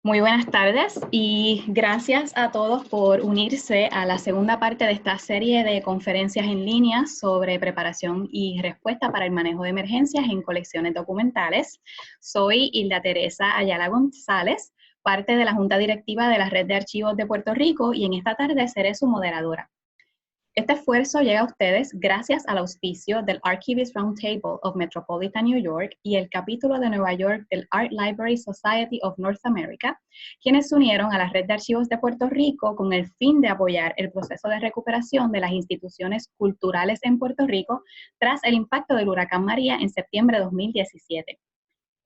Muy buenas tardes y gracias a todos por unirse a la segunda parte de esta serie de conferencias en línea sobre preparación y respuesta para el manejo de emergencias en colecciones documentales. Soy Hilda Teresa Ayala González, parte de la Junta Directiva de la Red de Archivos de Puerto Rico y en esta tarde seré su moderadora. Este esfuerzo llega a ustedes gracias al auspicio del Archivist Roundtable of Metropolitan New York y el capítulo de Nueva York del Art Library Society of North America, quienes se unieron a la Red de Archivos de Puerto Rico con el fin de apoyar el proceso de recuperación de las instituciones culturales en Puerto Rico tras el impacto del huracán María en septiembre de 2017.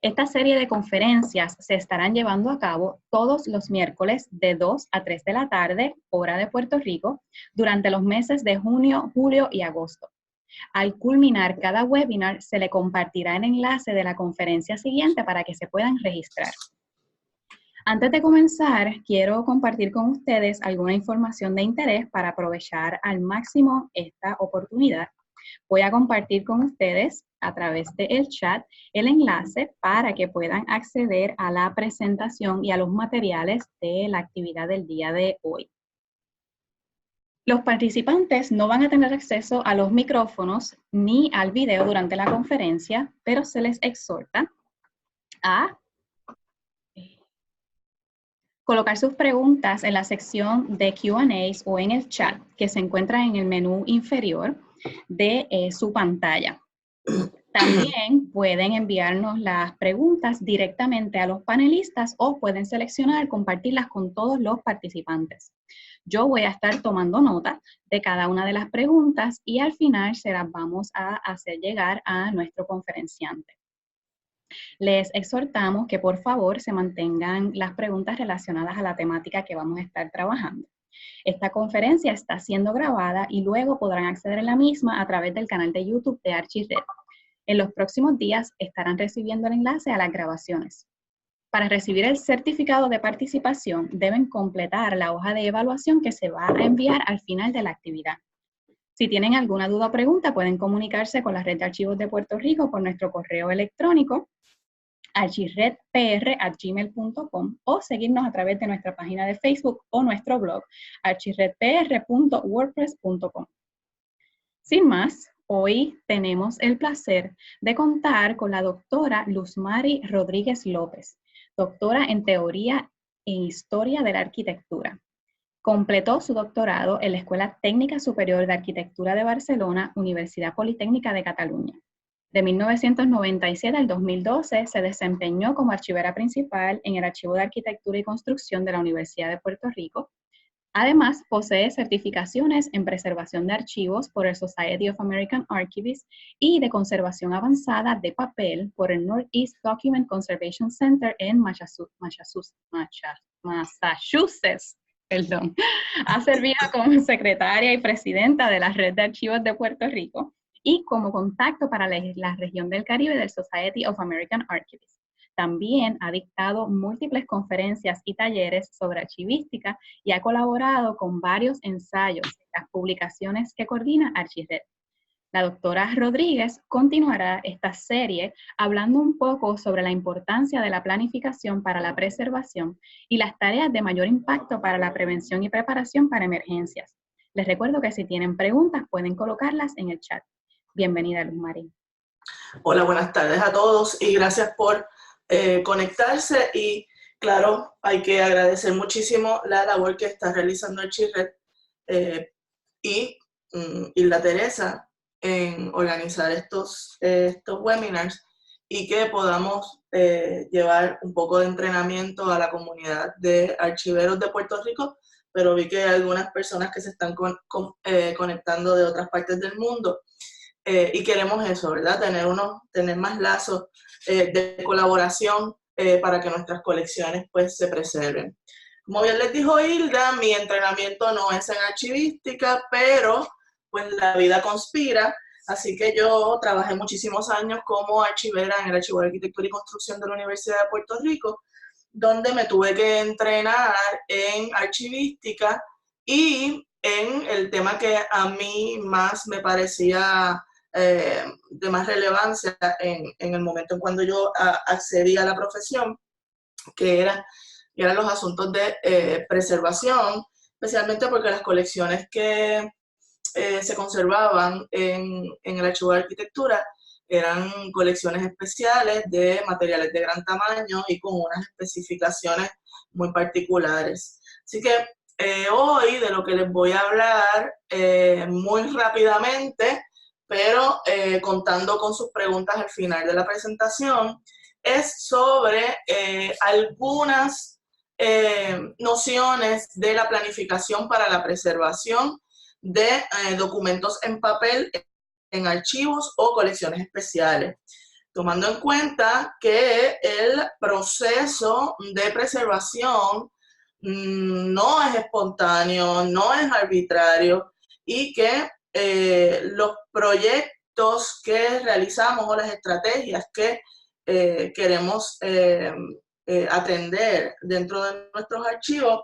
Esta serie de conferencias se estarán llevando a cabo todos los miércoles de 2 a 3 de la tarde, hora de Puerto Rico, durante los meses de junio, julio y agosto. Al culminar cada webinar, se le compartirá el enlace de la conferencia siguiente para que se puedan registrar. Antes de comenzar, quiero compartir con ustedes alguna información de interés para aprovechar al máximo esta oportunidad. Voy a compartir con ustedes a través del chat el enlace para que puedan acceder a la presentación y a los materiales de la actividad del día de hoy. Los participantes no van a tener acceso a los micrófonos ni al video durante la conferencia, pero se les exhorta a colocar sus preguntas en la sección de Q&As o en el chat que se encuentra en el menú inferior de su pantalla. También pueden enviarnos las preguntas directamente a los panelistas o pueden seleccionar compartirlas con todos los participantes. Yo voy a estar tomando nota de cada una de las preguntas y al final se las vamos a hacer llegar a nuestro conferenciante. Les exhortamos que por favor se mantengan las preguntas relacionadas a la temática que vamos a estar trabajando. Esta conferencia está siendo grabada y luego podrán acceder a la misma a través del canal de YouTube de ArchiRed. En los próximos días estarán recibiendo el enlace a las grabaciones. Para recibir el certificado de participación, deben completar la hoja de evaluación que se va a enviar al final de la actividad. Si tienen alguna duda o pregunta, pueden comunicarse con la Red de Archivos de Puerto Rico por nuestro correo electrónico archiredpr@gmail.com o seguirnos a través de nuestra página de Facebook o nuestro blog archiredpr.wordpress.com. Sin más, hoy tenemos el placer de contar con la doctora Luzmari Rodríguez López, doctora en Teoría e Historia de la Arquitectura. Completó su doctorado en la Escuela Técnica Superior de Arquitectura de Barcelona, Universidad Politécnica de Cataluña. De 1997 al 2012 se desempeñó como archivera principal en el Archivo de Arquitectura y Construcción de la Universidad de Puerto Rico. Además, posee certificaciones en preservación de archivos por el Society of American Archivists y de conservación avanzada de papel por el Northeast Document Conservation Center en Massachusetts. Ha servido como secretaria y presidenta de la Red de Archivos de Puerto Rico y como contacto para la región del Caribe del Society of American Archivists. También ha dictado múltiples conferencias y talleres sobre archivística y ha colaborado con varios ensayos en las publicaciones que coordina ArchiRed. La doctora Rodríguez continuará esta serie hablando un poco sobre la importancia de la planificación para la preservación y las tareas de mayor impacto para la prevención y preparación para emergencias. Les recuerdo que si tienen preguntas pueden colocarlas en el chat. Bienvenida, Luzmari. Hola, buenas tardes a todos y gracias por conectarse y claro, hay que agradecer muchísimo la labor que está realizando ArchiRed y Hilda Teresa en organizar estos webinars y que podamos llevar un poco de entrenamiento a la comunidad de archiveros de Puerto Rico, pero vi que hay algunas personas que se están conectando de otras partes del mundo. Y queremos eso, ¿verdad? Tener más lazos de colaboración para que nuestras colecciones pues se preserven. Como bien les dijo Hilda, mi entrenamiento no es en archivística, pero pues la vida conspira, así que yo trabajé muchísimos años como archivera en el Archivo de Arquitectura y Construcción de la Universidad de Puerto Rico, donde me tuve que entrenar en archivística y en el tema que a mí más me parecía de más relevancia en el momento en cuando yo accedí a la profesión, que era y eran los asuntos de preservación, especialmente porque las colecciones que se conservaban en el Archivo de Arquitectura eran colecciones especiales de materiales de gran tamaño y con unas especificaciones muy particulares. Así que hoy de lo que les voy a hablar muy rápidamente, pero contando con sus preguntas al final de la presentación, es sobre algunas nociones de la planificación para la preservación de documentos en papel en archivos o colecciones especiales, tomando en cuenta que el proceso de preservación no es espontáneo, no es arbitrario y que los proyectos que realizamos o las estrategias que queremos atender dentro de nuestros archivos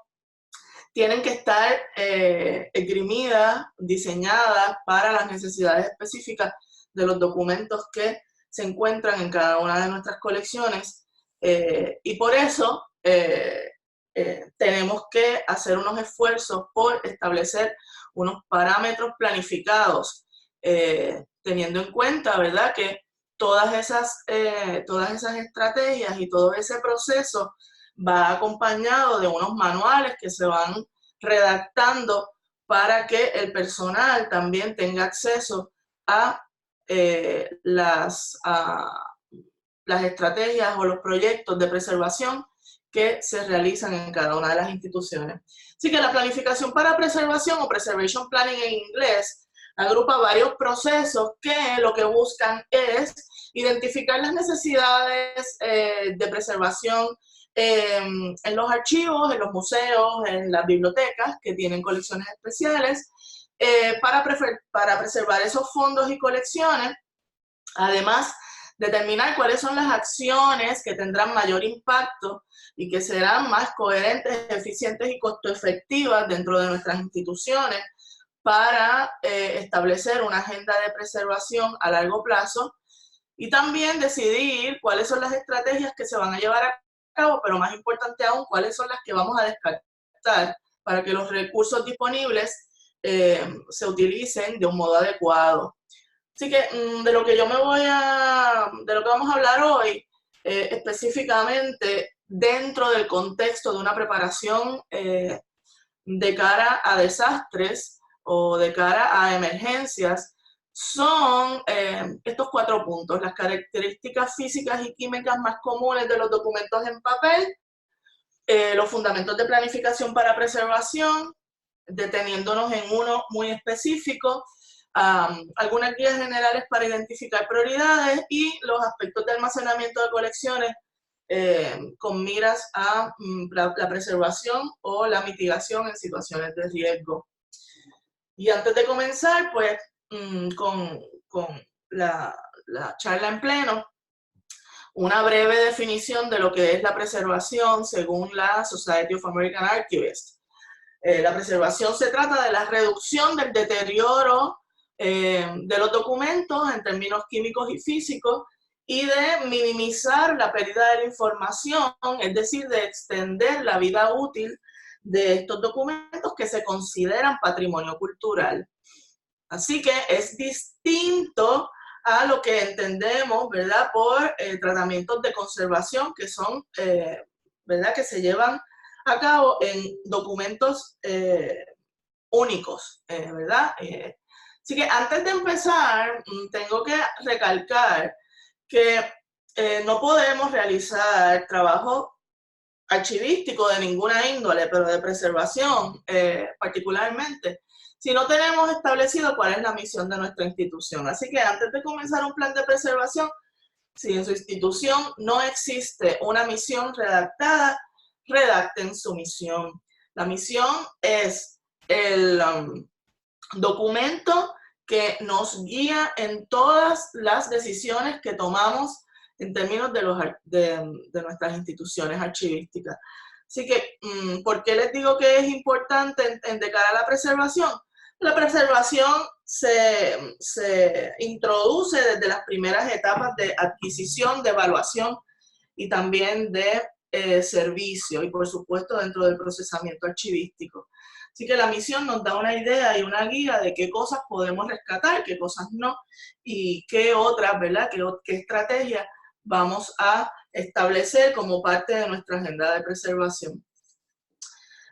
tienen que estar esgrimidas, diseñadas para las necesidades específicas de los documentos que se encuentran en cada una de nuestras colecciones. Y por eso tenemos que hacer unos esfuerzos por establecer unos parámetros planificados, teniendo en cuenta, ¿verdad?, que todas esas estrategias y todo ese proceso va acompañado de unos manuales que se van redactando para que el personal también tenga acceso a las estrategias o los proyectos de preservación que se realizan en cada una de las instituciones. Así que la planificación para preservación o preservation planning en inglés agrupa varios procesos que lo que buscan es identificar las necesidades de preservación en los archivos, en los museos, en las bibliotecas que tienen colecciones especiales, para preservar esos fondos y colecciones. Además, determinar cuáles son las acciones que tendrán mayor impacto y que serán más coherentes, eficientes y costo efectivas dentro de nuestras instituciones para establecer una agenda de preservación a largo plazo, y también decidir cuáles son las estrategias que se van a llevar a cabo, pero más importante aún, cuáles son las que vamos a descartar para que los recursos disponibles se utilicen de un modo adecuado. Así que de lo que vamos a hablar hoy, específicamente dentro del contexto de una preparación de cara a desastres o de cara a emergencias, son estos 4 puntos: las características físicas y químicas más comunes de los documentos en papel, los fundamentos de planificación para preservación, deteniéndonos en uno muy específico, algunas guías generales para identificar prioridades y los aspectos de almacenamiento de colecciones con miras a la preservación o la mitigación en situaciones de riesgo. Y antes de comenzar, pues, con la charla en pleno, una breve definición de lo que es la preservación según la Society of American Archivists. La preservación se trata de la reducción del deterioro de los documentos en términos químicos y físicos y de minimizar la pérdida de la información, es decir, de extender la vida útil de estos documentos que se consideran patrimonio cultural. Así que es distinto a lo que entendemos, ¿verdad?, por tratamientos de conservación que son, ¿verdad?, que se llevan a cabo en documentos únicos, ¿verdad? Así que antes de empezar, tengo que recalcar que no podemos realizar trabajo archivístico de ninguna índole, pero de preservación particularmente, si no tenemos establecido cuál es la misión de nuestra institución. Así que antes de comenzar un plan de preservación, si en su institución no existe una misión redactada, redacten su misión. La misión es el documento que nos guía en todas las decisiones que tomamos en términos de nuestras instituciones archivísticas. Así que, ¿por qué les digo que es importante de cara a la preservación? La preservación se introduce desde las primeras etapas de adquisición, de evaluación y también de servicio y por supuesto dentro del procesamiento archivístico. Así que la misión nos da una idea y una guía de qué cosas podemos rescatar, qué cosas no, y qué otras, ¿verdad? Qué estrategias vamos a establecer como parte de nuestra agenda de preservación.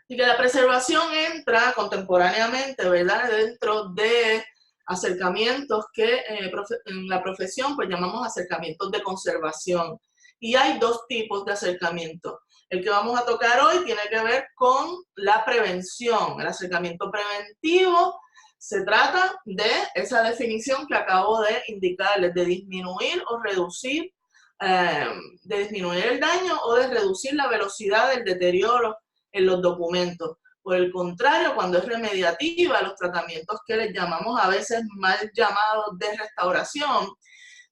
Y que la preservación entra contemporáneamente, ¿verdad?, dentro de acercamientos que en la profesión pues llamamos acercamientos de conservación. Y hay dos tipos de acercamientos. El que vamos a tocar hoy tiene que ver con la prevención. El acercamiento preventivo se trata de esa definición que acabo de indicarles, de disminuir o reducir, de disminuir el daño o de reducir la velocidad del deterioro en los documentos. Por el contrario, cuando es remediativa, los tratamientos que les llamamos a veces mal llamados de restauración,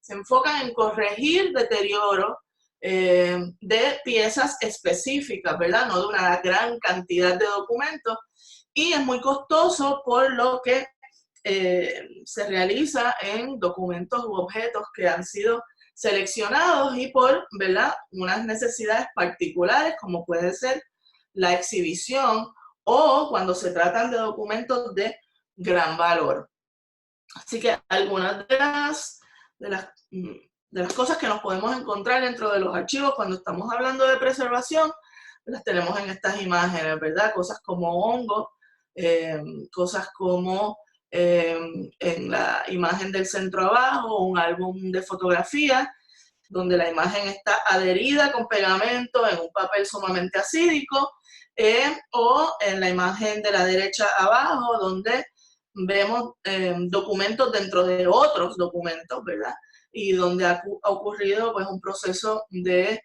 se enfocan en corregir deterioro de piezas específicas, ¿verdad? No de una gran cantidad de documentos, y es muy costoso por lo que se realiza en documentos u objetos que han sido seleccionados y por, ¿verdad?, unas necesidades particulares como puede ser la exhibición o cuando se tratan de documentos de gran valor. Así que algunas de las cosas que nos podemos encontrar dentro de los archivos cuando estamos hablando de preservación, las tenemos en estas imágenes, ¿verdad? Cosas como hongos, cosas como en la imagen del centro abajo, un álbum de fotografías, donde la imagen está adherida con pegamento en un papel sumamente acídico, o en la imagen de la derecha abajo, donde vemos documentos dentro de otros documentos, ¿verdad? Y donde ha ocurrido pues un proceso de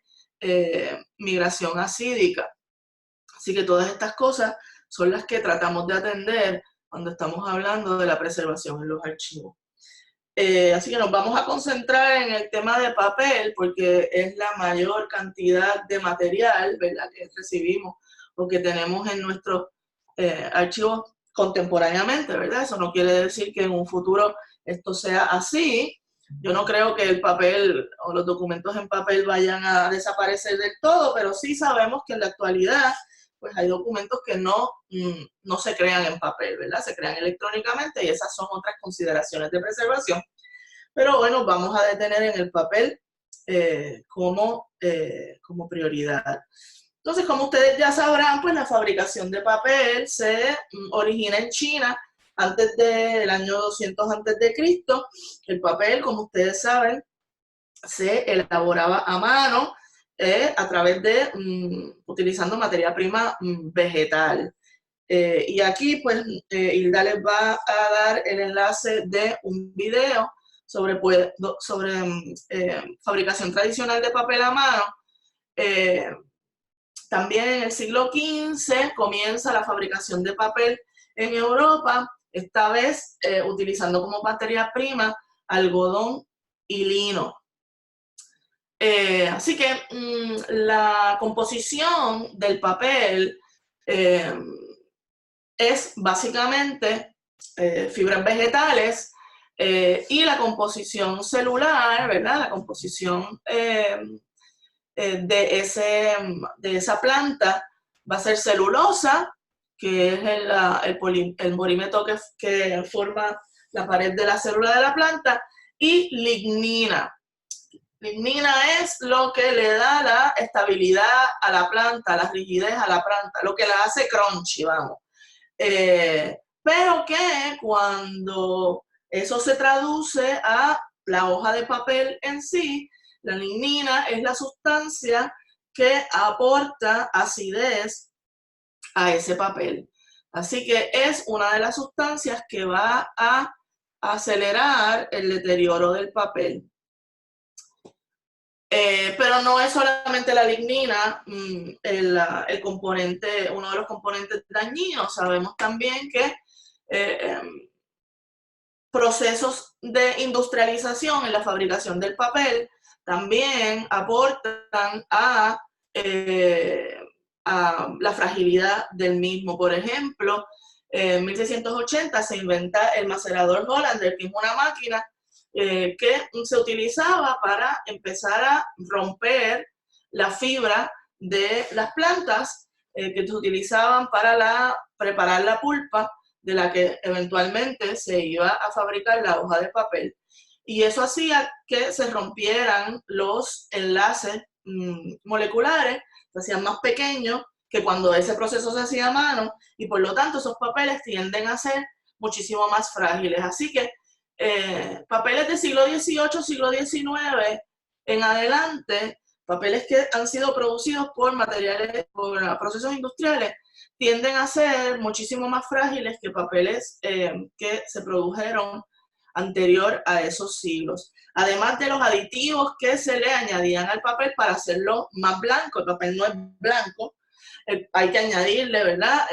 migración acídica. Así que todas estas cosas son las que tratamos de atender cuando estamos hablando de la preservación en los archivos. Así que nos vamos a concentrar en el tema de papel porque es la mayor cantidad de material, ¿verdad?, que recibimos o que tenemos en nuestros archivos contemporáneamente, ¿verdad? Eso no quiere decir que en un futuro esto sea así. Yo no creo que el papel o los documentos en papel vayan a desaparecer del todo, pero sí sabemos que en la actualidad pues hay documentos que no se crean en papel, ¿verdad? Se crean electrónicamente y esas son otras consideraciones de preservación. Pero bueno, vamos a detener en el papel como prioridad. Entonces, como ustedes ya sabrán, pues la fabricación de papel se origina en China antes del año 200 a.C. El papel, como ustedes saben, se elaboraba a mano a través de, utilizando materia prima vegetal. Y aquí, pues, Hilda les va a dar el enlace de un video sobre fabricación tradicional de papel a mano. También en el siglo XV comienza la fabricación de papel en Europa, esta vez utilizando como materia prima algodón y lino. Así que la composición del papel es básicamente fibras vegetales y la composición celular, ¿verdad? La composición de esa planta va a ser celulosa, que es el polímero que forma la pared de la célula de la planta, y lignina. Lignina es lo que le da la estabilidad a la planta, la rigidez a la planta, lo que la hace crunchy, vamos. Pero que cuando eso se traduce a la hoja de papel en sí, la lignina es la sustancia que aporta acidez a ese papel. Así que es una de las sustancias que va a acelerar el deterioro del papel. Pero no es solamente la lignina el componente, uno de los componentes dañinos. Sabemos también que procesos de industrialización en la fabricación del papel también aportan a la fragilidad del mismo. Por ejemplo, en 1680 se inventa el macerador Hollander, que es una máquina que se utilizaba para empezar a romper la fibra de las plantas que se utilizaban para preparar la pulpa de la que eventualmente se iba a fabricar la hoja de papel. Y eso hacía que se rompieran los enlaces moleculares, se hacían más pequeños que cuando ese proceso se hacía a mano, y por lo tanto esos papeles tienden a ser muchísimo más frágiles. Así que papeles del siglo XVIII, siglo XIX en adelante, papeles que han sido producidos por procesos industriales, tienden a ser muchísimo más frágiles que papeles que se produjeron anterior a esos siglos. Además de los aditivos que se le añadían al papel para hacerlo más blanco, el papel no es blanco, hay que añadirle, ¿verdad?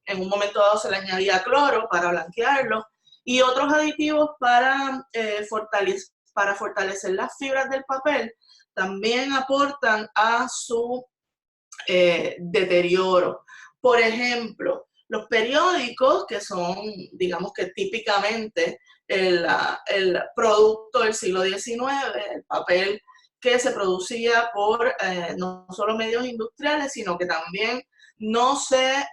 En un momento dado se le añadía cloro para blanquearlo y otros aditivos para fortalecer las fibras del papel también aportan a su deterioro. Por ejemplo, los periódicos, que son, digamos que típicamente el producto del siglo XIX, el papel que se producía por no solo medios industriales, sino que también no se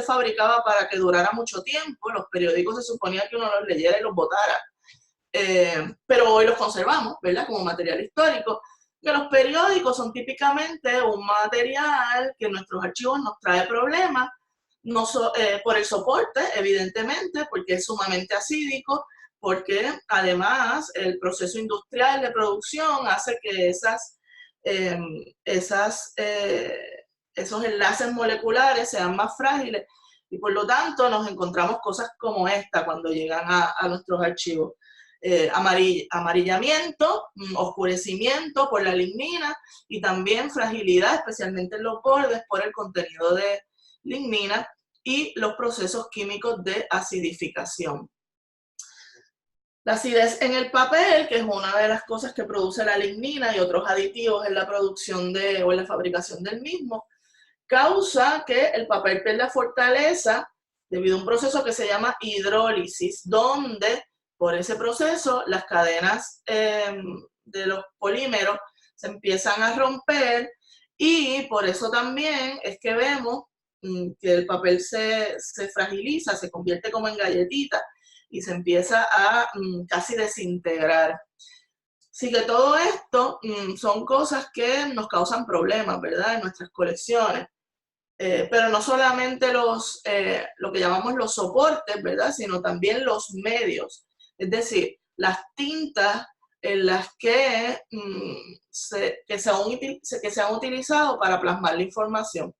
fabricaba para que durara mucho tiempo. Los periódicos se suponía que uno los leyera y los botara. Pero hoy los conservamos, ¿verdad? Como material histórico. Que los periódicos son típicamente un material que en nuestros archivos nos trae problemas, por el soporte, evidentemente, porque es sumamente acídico, porque además el proceso industrial de producción hace que esos enlaces moleculares sean más frágiles y por lo tanto nos encontramos cosas como esta cuando llegan a nuestros archivos. Amarillamiento, oscurecimiento por la lignina y también fragilidad, especialmente en los bordes, por el contenido de lignina y los procesos químicos de acidificación. La acidez en el papel, que es una de las cosas que produce la lignina y otros aditivos en la producción o en la fabricación del mismo, causa que el papel pierda fortaleza debido a un proceso que se llama hidrólisis, donde por ese proceso las cadenas de los polímeros se empiezan a romper y por eso también es que vemos que el papel se fragiliza, se convierte como en galletita y se empieza a casi desintegrar. Así que todo esto son cosas que nos causan problemas, ¿verdad? En nuestras colecciones. Pero no solamente lo que llamamos los soportes, ¿verdad? Sino también los medios. Es decir, las tintas en las que se han utilizado para plasmar la información.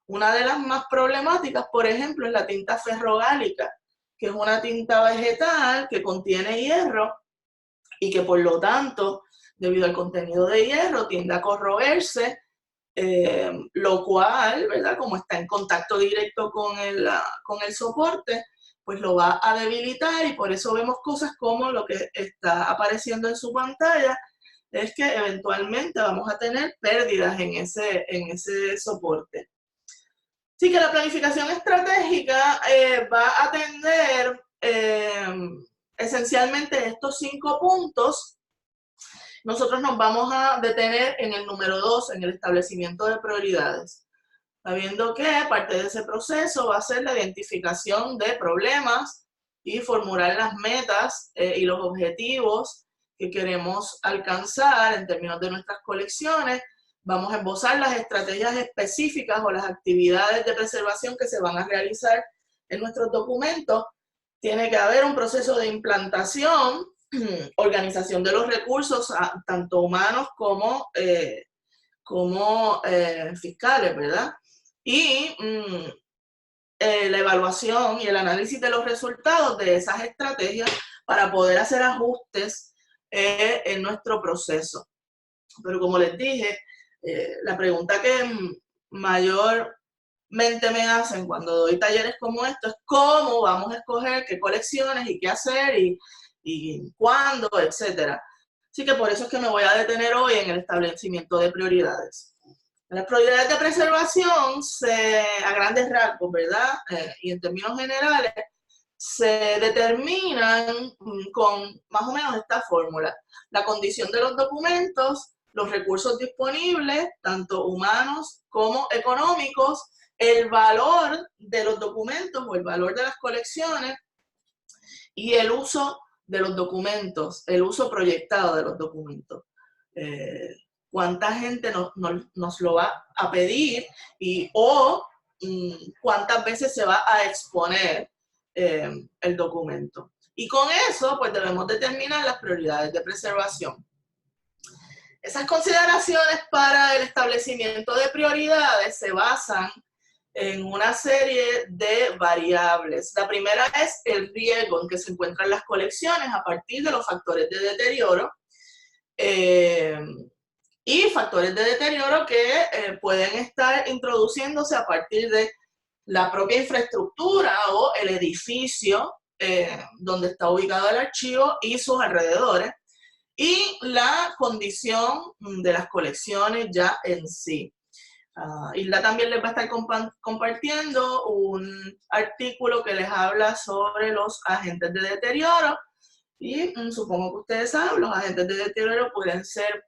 Una de las más problemáticas, por ejemplo, es la tinta ferrogálica, que es una tinta vegetal que contiene hierro y que por lo tanto, debido al contenido de hierro, tiende a corroerse, lo cual, ¿verdad? Como está en contacto directo con el soporte, pues lo va a debilitar y por eso vemos cosas como lo que está apareciendo en su pantalla, es que eventualmente vamos a tener pérdidas en ese soporte. Así que la planificación estratégica va a atender esencialmente estos 5 puntos. Nosotros nos vamos a detener en el número 2, en el establecimiento de prioridades, sabiendo que parte de ese proceso va a ser la identificación de problemas y formular las metas y los objetivos que queremos alcanzar en términos de nuestras colecciones. Vamos a esbozar las estrategias específicas o las actividades de preservación que se van a realizar en nuestros documentos. Tiene que haber un proceso de implantación, organización de los recursos, tanto humanos como fiscales, ¿verdad? Y la evaluación y el análisis de los resultados de esas estrategias para poder hacer ajustes en nuestro proceso. Pero como les dije, la pregunta que mayormente me hacen cuando doy talleres como estos es cómo vamos a escoger qué colecciones y qué hacer y cuándo, etcétera. Así que por eso es que me voy a detener hoy en el establecimiento de prioridades. Las prioridades de preservación, a grandes rasgos, ¿verdad? Y en términos generales, se determinan con más o menos esta fórmula. La condición de los documentos, los recursos disponibles, tanto humanos como económicos, el valor de los documentos o el valor de las colecciones y el uso de los documentos, el uso proyectado de los documentos. ¿Cuánta gente nos lo va a pedir o cuántas veces se va a exponer el documento? Y con eso, pues debemos determinar las prioridades de preservación. Esas consideraciones para el establecimiento de prioridades se basan en una serie de variables. La primera es el riesgo en que se encuentran las colecciones a partir de los factores de deterioro y factores de deterioro que pueden estar introduciéndose a partir de la propia infraestructura o el edificio donde está ubicado el archivo y sus alrededores, y la condición de las colecciones ya en sí. Isla también les va a estar compartiendo un artículo que les habla sobre los agentes de deterioro, y supongo que ustedes saben, los agentes de deterioro pueden ser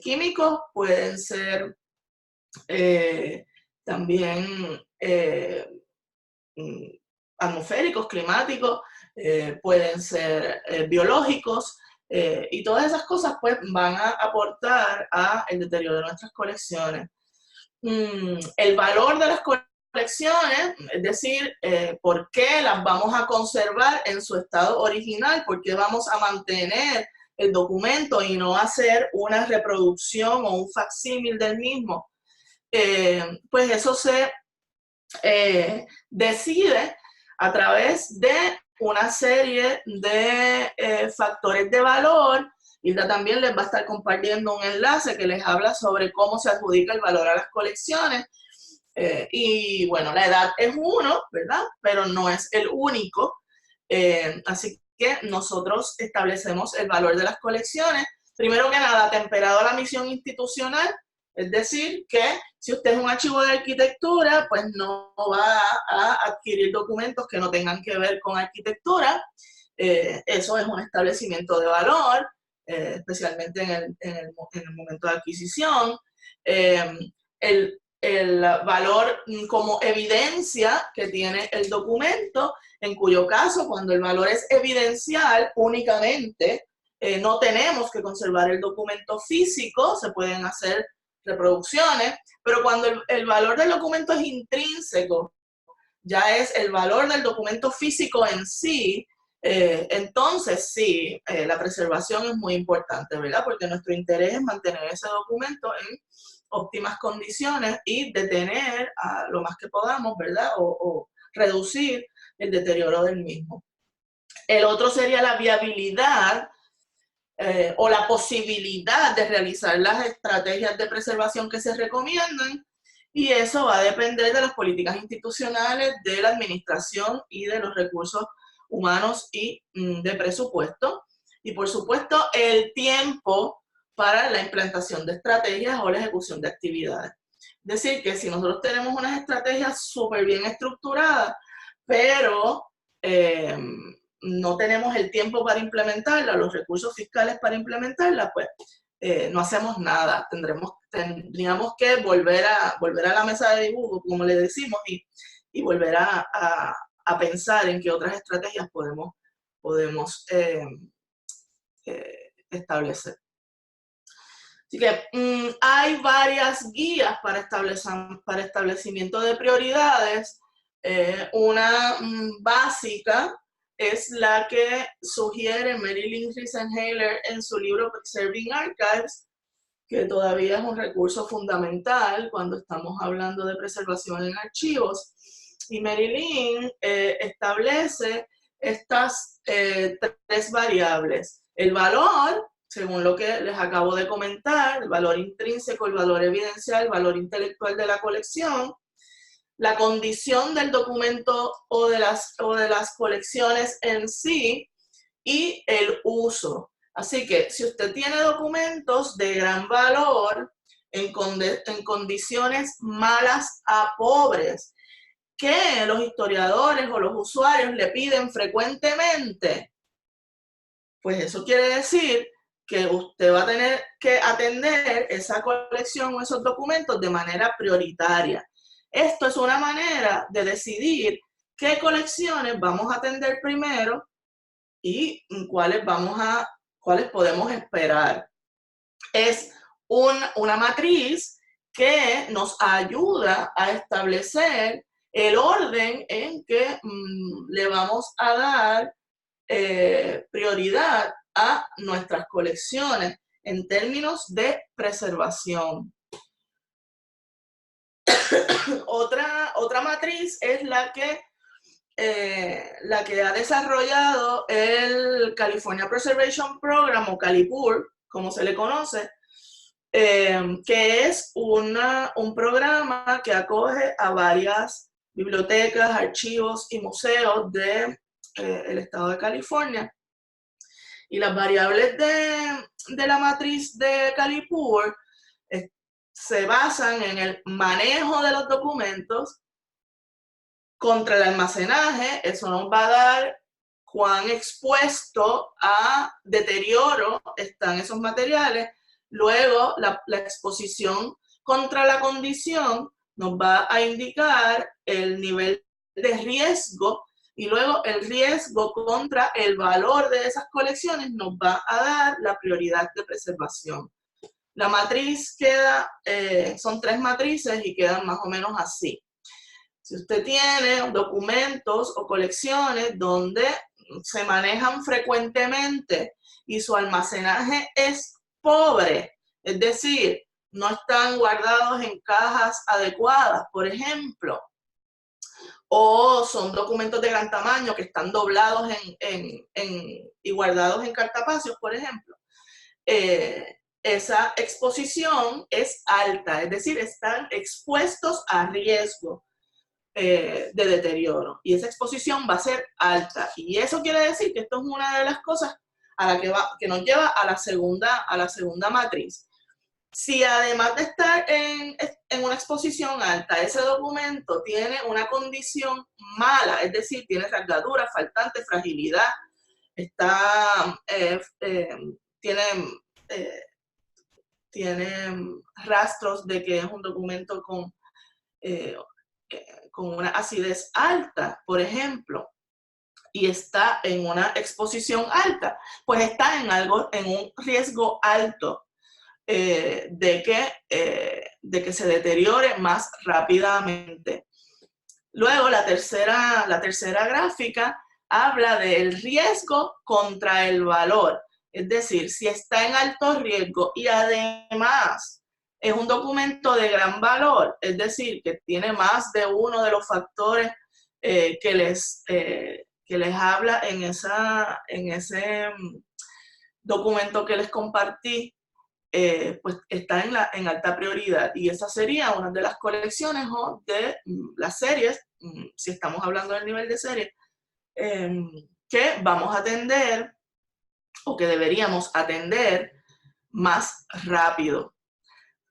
químicos, pueden ser también atmosféricos, climáticos, pueden ser biológicos, y todas esas cosas pues van a aportar al deterioro de nuestras colecciones. El valor de las colecciones, es decir, por qué las vamos a conservar en su estado original, por qué vamos a mantener el documento y no hacer una reproducción o un facsímil del mismo, pues eso se decide a través de una serie de factores de valor. Hilda también les va a estar compartiendo un enlace que les habla sobre cómo se adjudica el valor a las colecciones. Y bueno, la edad es uno, ¿verdad? Pero no es el único. Así que nosotros establecemos el valor de las colecciones. Primero que nada, temperado a la misión institucional, es decir, que si usted es un archivo de arquitectura, pues no va a adquirir documentos que no tengan que ver con arquitectura. Eso es un establecimiento de valor, especialmente en el momento de adquisición. El valor como evidencia que tiene el documento, en cuyo caso, cuando el valor es evidencial únicamente, no tenemos que conservar el documento físico, se pueden hacer reproducciones, pero cuando el valor del documento es intrínseco, ya es el valor del documento físico en sí, entonces sí, la preservación es muy importante, ¿verdad? Porque nuestro interés es mantener ese documento en óptimas condiciones y detener a lo más que podamos, ¿verdad? O reducir el deterioro del mismo. El otro sería la viabilidad o la posibilidad de realizar las estrategias de preservación que se recomiendan, y eso va a depender de las políticas institucionales, de la administración y de los recursos humanos y de presupuesto, y por supuesto el tiempo para la implantación de estrategias o la ejecución de actividades. Es decir, que si nosotros tenemos unas estrategias súper bien estructuradas, pero no tenemos el tiempo para implementarla, los recursos fiscales para implementarla, pues no hacemos nada. Tendríamos que volver a la mesa de dibujo, como le decimos, y volver a pensar en qué otras estrategias podemos establecer. Así que hay varias guías para establecimiento de prioridades. Una básica es la que sugiere Marilyn Riesenhaler en su libro Preserving Archives, que todavía es un recurso fundamental cuando estamos hablando de preservación en archivos. Y Marilyn establece estas tres variables: el valor, según lo que les acabo de comentar, el valor intrínseco, el valor evidencial, el valor intelectual de la colección, la condición del documento o de las colecciones en sí, y el uso. Así que si usted tiene documentos de gran valor en condiciones malas a pobres, que los historiadores o los usuarios le piden frecuentemente, pues eso quiere decir que usted va a tener que atender esa colección o esos documentos de manera prioritaria. Esto es una manera de decidir qué colecciones vamos a atender primero y cuáles podemos esperar. Es una matriz que nos ayuda a establecer el orden en que le vamos a dar prioridad a nuestras colecciones en términos de preservación. Otra matriz es la que ha desarrollado el California Preservation Program, o CALIPUR, como se le conoce, que es un programa que acoge a varias bibliotecas, archivos y museos del estado de California. Y las variables de la matriz de CALIPUR se basan en el manejo de los documentos contra el almacenaje. Eso nos va a dar cuán expuesto a deterioro están esos materiales. Luego, la exposición contra la condición nos va a indicar el nivel de riesgo, y luego el riesgo contra el valor de esas colecciones nos va a dar la prioridad de preservación. La matriz son 3 matrices y quedan más o menos así. Si usted tiene documentos o colecciones donde se manejan frecuentemente y su almacenaje es pobre, es decir, no están guardados en cajas adecuadas, por ejemplo, o son documentos de gran tamaño que están doblados y guardados en cartapacios, por ejemplo, esa exposición es alta, es decir, están expuestos a riesgo de deterioro, y esa exposición va a ser alta, y eso quiere decir que esto es una de las cosas que nos lleva a la segunda matriz. Si además de estar en una exposición alta, ese documento tiene una condición mala, es decir, tiene rasgaduras, faltantes, fragilidad, tiene rastros de que es un documento con una acidez alta, por ejemplo, y está en una exposición alta, pues está en un riesgo alto de que se deteriore más rápidamente. Luego, la tercera gráfica habla del riesgo contra el valor, es decir, si está en alto riesgo y además es un documento de gran valor, es decir, que tiene más de uno de los factores que les habla en ese documento que les compartí, pues está en alta prioridad, y esa sería una de las colecciones o de las series, si estamos hablando del nivel de serie, que vamos a atender o que deberíamos atender más rápido.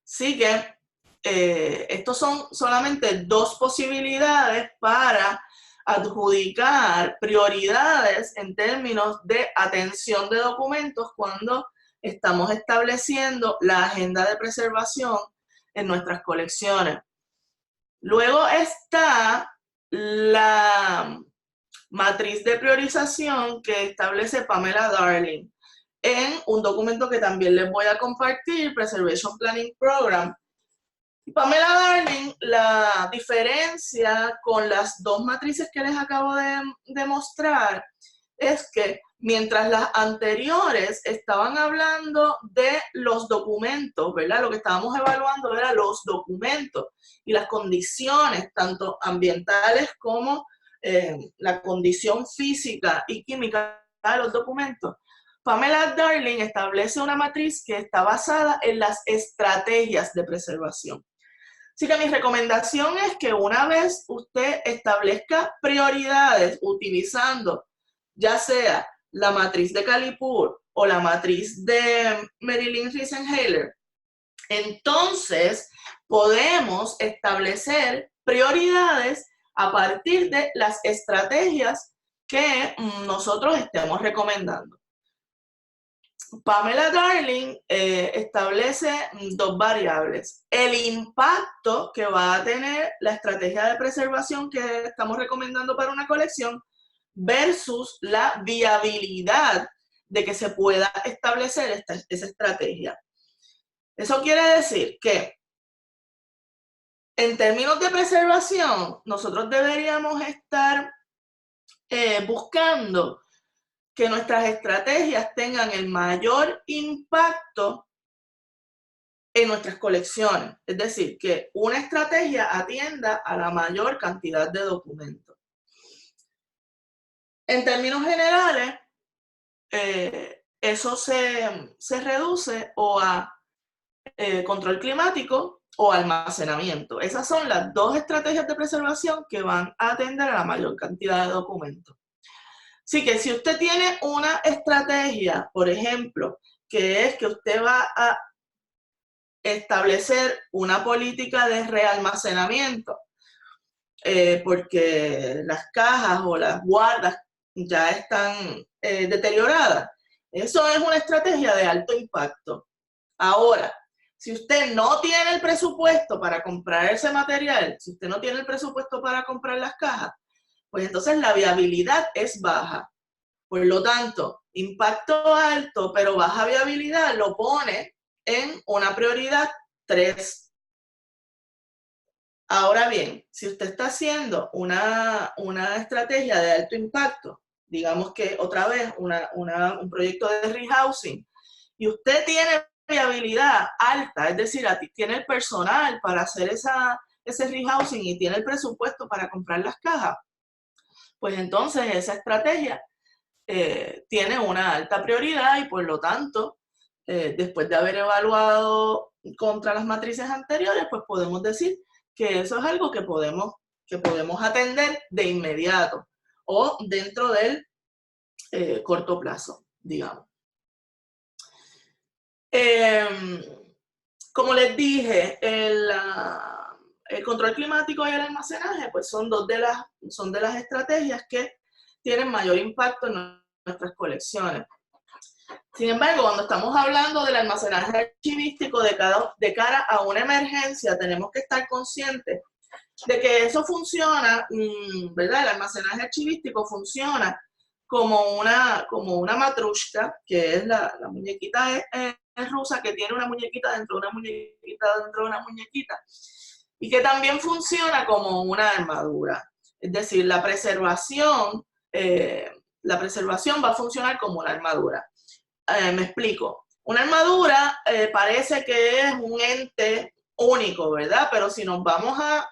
Así que estos son solamente 2 posibilidades para adjudicar prioridades en términos de atención de documentos cuando estamos estableciendo la agenda de preservación en nuestras colecciones. Luego está la matriz de priorización que establece Pamela Darling en un documento que también les voy a compartir, Preservation Planning Program. Pamela Darling la diferencia con las 2 matrices que les acabo de mostrar es que mientras las anteriores estaban hablando de los documentos, ¿verdad? Lo que estábamos evaluando era los documentos y las condiciones, tanto ambientales como la condición física y química de los documentos. Pamela Darling establece una matriz que está basada en las estrategias de preservación. Así que mi recomendación es que una vez usted establezca prioridades utilizando ya sea la matriz de CALIPUR o la matriz de Merrill-Riesenhaler, entonces podemos establecer prioridades a partir de las estrategias que nosotros estemos recomendando. Pamela Darling establece dos variables. El impacto que va a tener la estrategia de preservación que estamos recomendando para una colección versus la viabilidad de que se pueda establecer esa estrategia. Eso quiere decir que en términos de preservación, nosotros deberíamos estar buscando que nuestras estrategias tengan el mayor impacto en nuestras colecciones. Es decir, que una estrategia atienda a la mayor cantidad de documentos. En términos generales, eso se reduce o a control climático o almacenamiento. Esas son las dos estrategias de preservación que van a atender a la mayor cantidad de documentos. Así que si usted tiene una estrategia, por ejemplo, que es que usted va a establecer una política de realmacenamiento, porque las cajas o las guardas ya están deterioradas. Eso es una estrategia de alto impacto. Ahora, si usted no tiene el presupuesto para comprar ese material, si usted no tiene el presupuesto para comprar las cajas, pues entonces la viabilidad es baja. Por lo tanto, impacto alto, pero baja viabilidad lo pone en una prioridad 3. Ahora bien, si usted está haciendo una estrategia de alto impacto, digamos que otra vez un proyecto de rehousing, y usted tiene viabilidad alta, es decir, tiene el personal para hacer ese rehousing y tiene el presupuesto para comprar las cajas, pues entonces esa estrategia tiene una alta prioridad y por lo tanto, después de haber evaluado contra las matrices anteriores, pues podemos decir que eso es algo que podemos atender de inmediato o dentro del corto plazo, digamos. Como les dije, el control climático y el almacenaje pues son dos de las estrategias que tienen mayor impacto en nuestras colecciones. Sin embargo, cuando estamos hablando del almacenaje archivístico de cara a una emergencia, tenemos que estar conscientes de que eso funciona, ¿verdad? El almacenaje archivístico funciona como una matrushka, que es la muñequita rusa que tiene una muñequita dentro de una muñequita dentro de una muñequita, y que también funciona como una armadura. Es decir, la preservación va a funcionar como una armadura. Me explico. Una armadura parece que es un ente único, ¿verdad? Pero si nos vamos a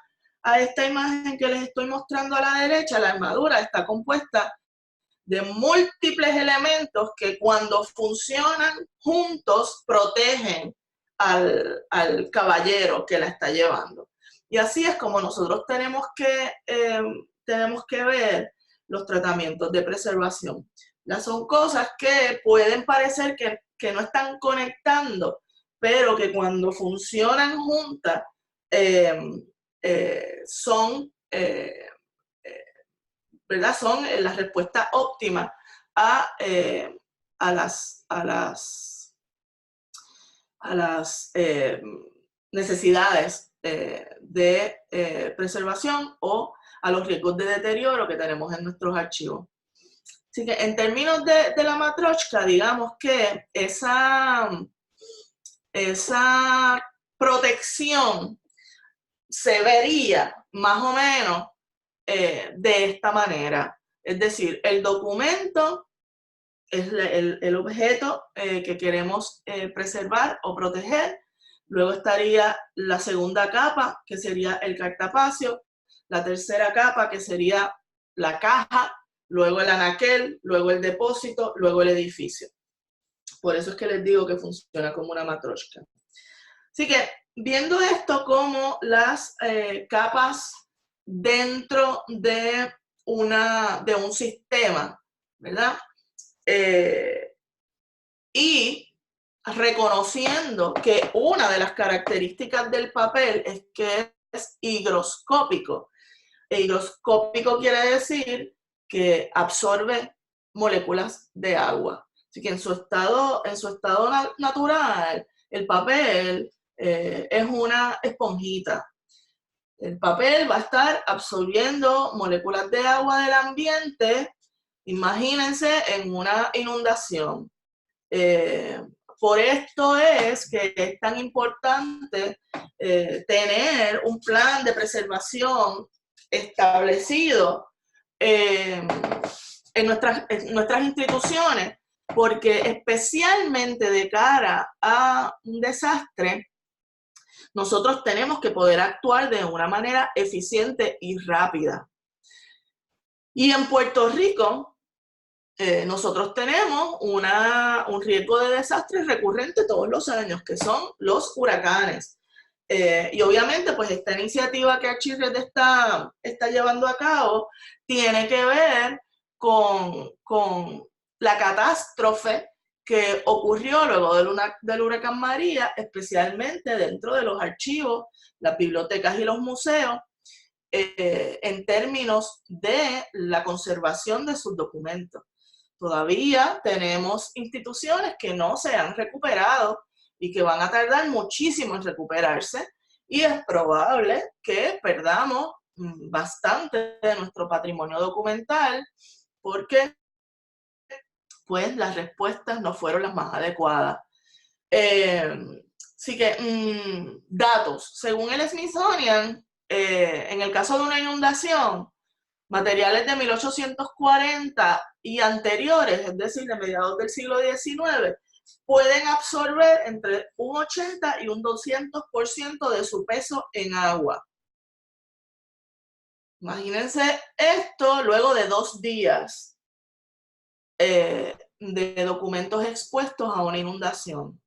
esta imagen que les estoy mostrando a la derecha, la armadura está compuesta de múltiples elementos que cuando funcionan juntos protegen al caballero que la está llevando. Y así es como nosotros tenemos que ver los tratamientos de preservación. Son cosas que pueden parecer que no están conectando, pero que cuando funcionan juntas son ¿verdad? Son la respuesta óptima a las necesidades de preservación o a los riesgos de deterioro que tenemos en nuestros archivos. Así que en términos de la matroshka, digamos que esa protección se vería más o menos de esta manera. Es decir, el documento es el objeto que queremos preservar o proteger. Luego estaría la segunda capa, que sería el cartapacio. La tercera capa, que sería la caja. Luego el anaquel, luego el depósito, luego el edificio. Por eso es que les digo que funciona como una matroshka. Así que, viendo esto como las capas dentro de un sistema, ¿verdad? Y reconociendo que una de las características del papel es que es higroscópico. Higroscópico quiere decir que absorbe moléculas de agua. Así que en su estado natural, el papel es una esponjita. El papel va a estar absorbiendo moléculas de agua del ambiente, imagínense, en una inundación. Por esto es que es tan importante tener un plan de preservación establecido en nuestras instituciones, porque especialmente de cara a un desastre, nosotros tenemos que poder actuar de una manera eficiente y rápida. Y en Puerto Rico, nosotros tenemos un riesgo de desastre recurrente todos los años, que son los huracanes. Y obviamente, pues esta iniciativa que ArchiRed está llevando a cabo tiene que ver con la catástrofe que ocurrió luego del huracán María, especialmente dentro de los archivos, las bibliotecas y los museos, en términos de la conservación de sus documentos. Todavía tenemos instituciones que no se han recuperado y que van a tardar muchísimo en recuperarse, y es probable que perdamos bastante de nuestro patrimonio documental porque pues las respuestas no fueron las más adecuadas. Así que, datos. Según el Smithsonian, en el caso de una inundación, materiales de 1840 y anteriores, es decir, de mediados del siglo XIX, pueden absorber entre un 80 y un 200% de su peso en agua. Imagínense esto luego de 2 días de documentos expuestos a una inundación.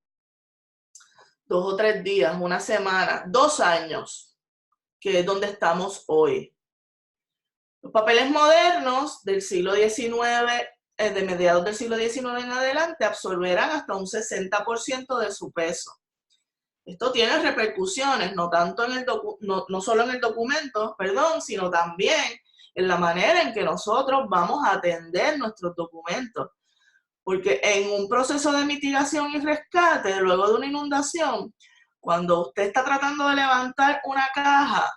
2 o 3 días, una semana, 2 años, que es donde estamos hoy. Los papeles modernos del siglo XIX, de mediados del siglo XIX en adelante, absorberán hasta un 60% de su peso. Esto tiene repercusiones, no solo en el documento, sino también en la manera en que nosotros vamos a atender nuestros documentos. Porque en un proceso de mitigación y rescate, luego de una inundación, cuando usted está tratando de levantar una caja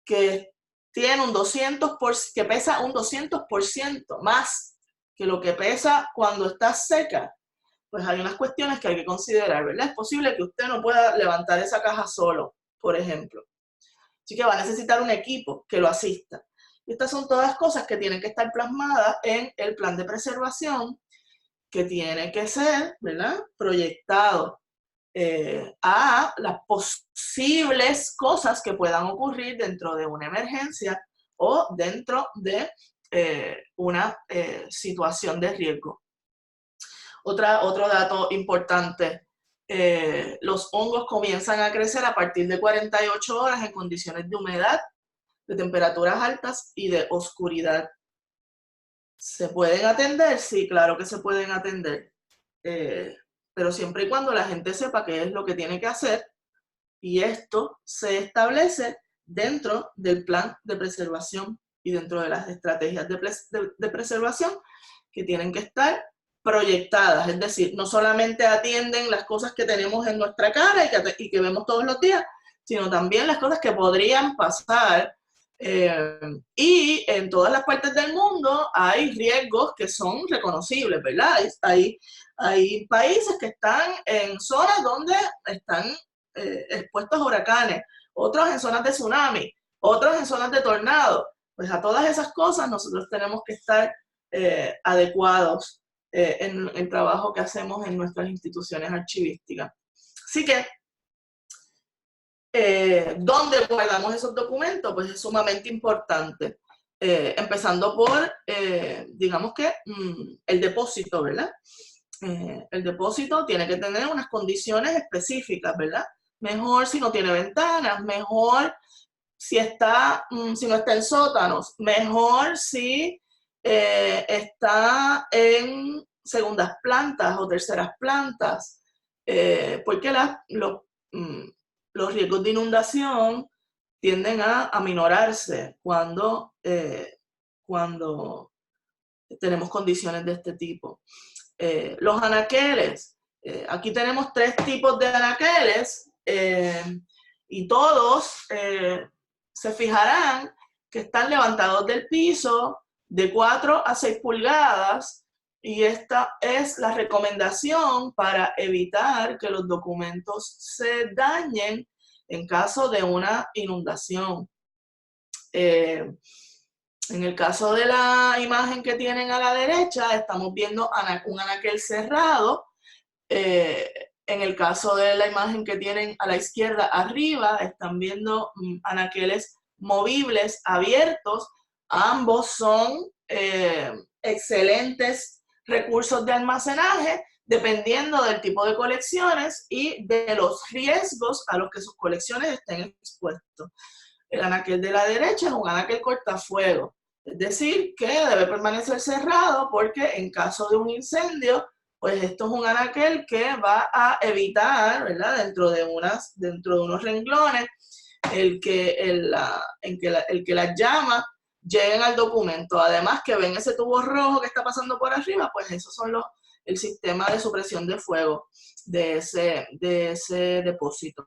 que tiene que pesa un 200% más que lo que pesa cuando está seca, pues hay unas cuestiones que hay que considerar, ¿verdad? Es posible que usted no pueda levantar esa caja solo, por ejemplo. Así que va a necesitar un equipo que lo asista. Y estas son todas cosas que tienen que estar plasmadas en el plan de preservación, que tiene que ser, ¿verdad?, proyectado a las posibles cosas que puedan ocurrir dentro de una emergencia o dentro de una situación de riesgo. Otro dato importante, los hongos comienzan a crecer a partir de 48 horas en condiciones de humedad, de temperaturas altas y de oscuridad. ¿Se pueden atender? Sí, claro que se pueden atender, pero siempre y cuando la gente sepa qué es lo que tiene que hacer, y esto se establece dentro del plan de preservación y dentro de las estrategias de preservación que tienen que estar proyectadas, es decir, no solamente atienden las cosas que tenemos en nuestra cara y que vemos todos los días, sino también las cosas que podrían pasar. Y en todas las partes del mundo hay riesgos que son reconocibles, ¿verdad? Hay países que están en zonas donde están expuestos a huracanes, otros en zonas de tsunami, otros en zonas de tornado. Pues a todas esas cosas nosotros tenemos que estar adecuados en el trabajo que hacemos en nuestras instituciones archivísticas. Así que, ¿dónde guardamos esos documentos? Pues es sumamente importante. Empezando por, digamos que, el depósito, ¿verdad? El depósito tiene que tener unas condiciones específicas, ¿verdad? Mejor si no tiene ventanas, mejor si no está en sótanos, mejor si está en segundas plantas o terceras plantas, porque los riesgos de inundación tienden a aminorarse cuando tenemos condiciones de este tipo. Los anaqueles. Aquí tenemos 3 tipos de anaqueles y todos se fijarán que están levantados del piso de 4 a 6 pulgadas y esta es la recomendación para evitar que los documentos se dañen en caso de una inundación. En el caso de la imagen que tienen a la derecha, estamos viendo un anaquel cerrado. En el caso de la imagen que tienen a la izquierda arriba, están viendo anaqueles movibles abiertos. Ambos son excelentes recursos de almacenaje, dependiendo del tipo de colecciones y de los riesgos a los que sus colecciones estén expuestos. El anaquel de la derecha es un anaquel cortafuego, es decir, que debe permanecer cerrado porque en caso de un incendio, pues esto es un anaquel que va a evitar, ¿verdad? Dentro de unos renglones, el que las llamas lleguen al documento. Además que ven ese tubo rojo que está pasando por arriba, pues esos son el sistema de supresión de fuego de ese depósito.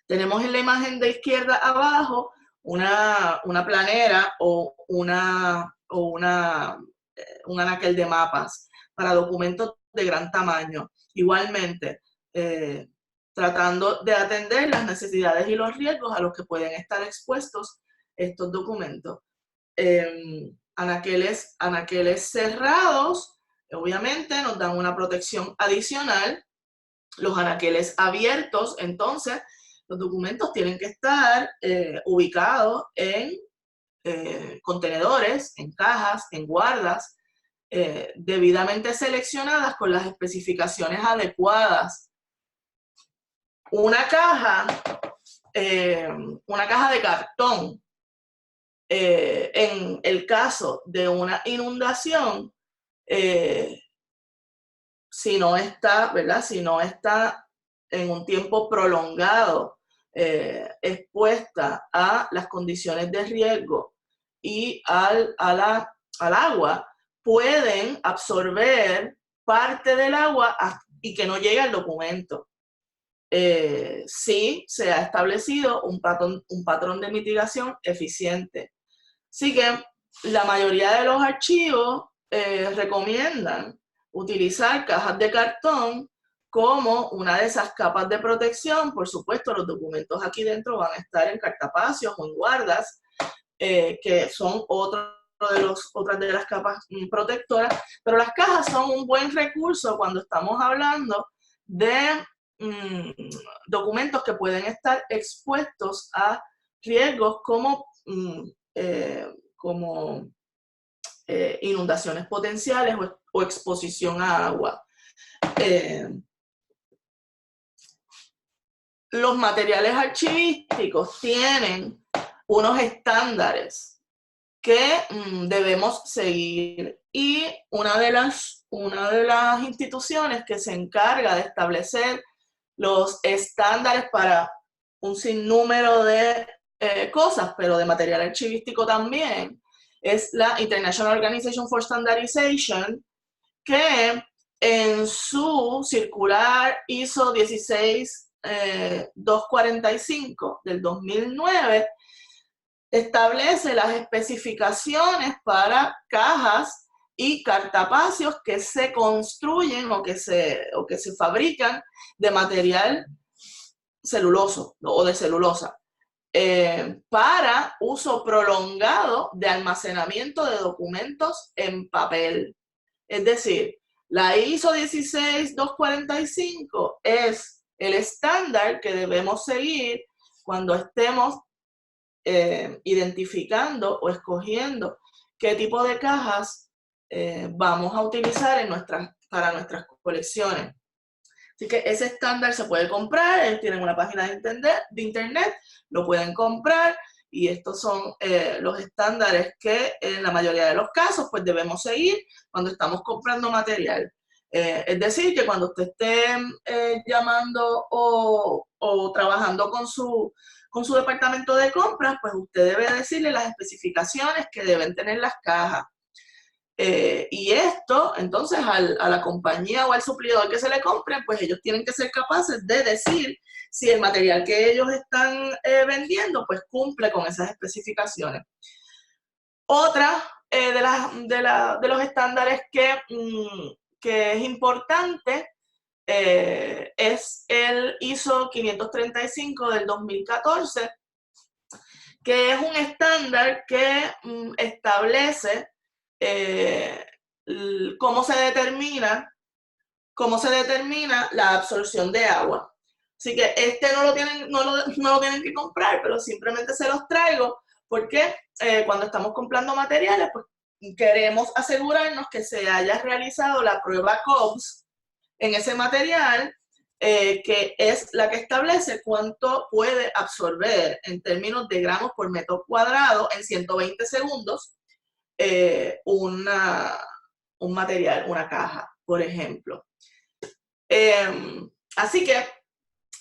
Tenemos en la imagen de izquierda abajo una planera o un anaquel de mapas para documentos de gran tamaño. Igualmente, tratando de atender las necesidades y los riesgos a los que pueden estar expuestos estos documentos. Anaqueles cerrados, obviamente, nos dan una protección adicional. Los anaqueles abiertos, entonces, los documentos tienen que estar ubicados en contenedores, en cajas, en guardas, debidamente seleccionadas con las especificaciones adecuadas. Una caja de cartón, en el caso de una inundación, si no está, ¿verdad? Si no está en un tiempo prolongado expuesta a las condiciones de riesgo y al agua, pueden absorber parte del agua y que no llegue al documento. Sí se ha establecido un patrón de mitigación eficiente. Así que la mayoría de los archivos recomiendan utilizar cajas de cartón como una de esas capas de protección. Por supuesto, los documentos aquí dentro van a estar en cartapacios o en guardas, que son otras de las capas protectoras, pero las cajas son un buen recurso cuando estamos hablando de documentos que pueden estar expuestos a riesgos como inundaciones potenciales o exposición a agua. Los materiales archivísticos tienen unos estándares que debemos seguir y una de las instituciones que se encarga de establecer los estándares para un sinnúmero de cosas, pero de material archivístico también, es la International Organization for Standardization, que en su circular ISO 16245 del 2009 establece las especificaciones para cajas y cartapacios que se construyen o que se fabrican de material celuloso o de celulosa, para uso prolongado de almacenamiento de documentos en papel. Es decir, la ISO 16245 es el estándar que debemos seguir cuando estemos identificando o escogiendo qué tipo de cajas vamos a utilizar para nuestras colecciones. Así que ese estándar se puede comprar, ellos tienen una página de internet, lo pueden comprar y estos son los estándares que en la mayoría de los casos pues debemos seguir cuando estamos comprando material. Es decir, que cuando usted esté llamando o trabajando con su departamento de compras, pues usted debe decirle las especificaciones que deben tener las cajas. Y esto, entonces, a la compañía o al suplidor que se le compre, pues ellos tienen que ser capaces de decir si el material que ellos están vendiendo, pues cumple con esas especificaciones. Otra de los estándares que es importante es el ISO 535 del 2014, que es un estándar que establece cómo se determina la absorción de agua. Así que no lo tienen que comprar, pero simplemente se los traigo porque cuando estamos comprando materiales, pues queremos asegurarnos que se haya realizado la prueba COBS en ese material, que es la que establece cuánto puede absorber en términos de gramos por metro cuadrado en 120 segundos un material, una caja, por ejemplo. Así que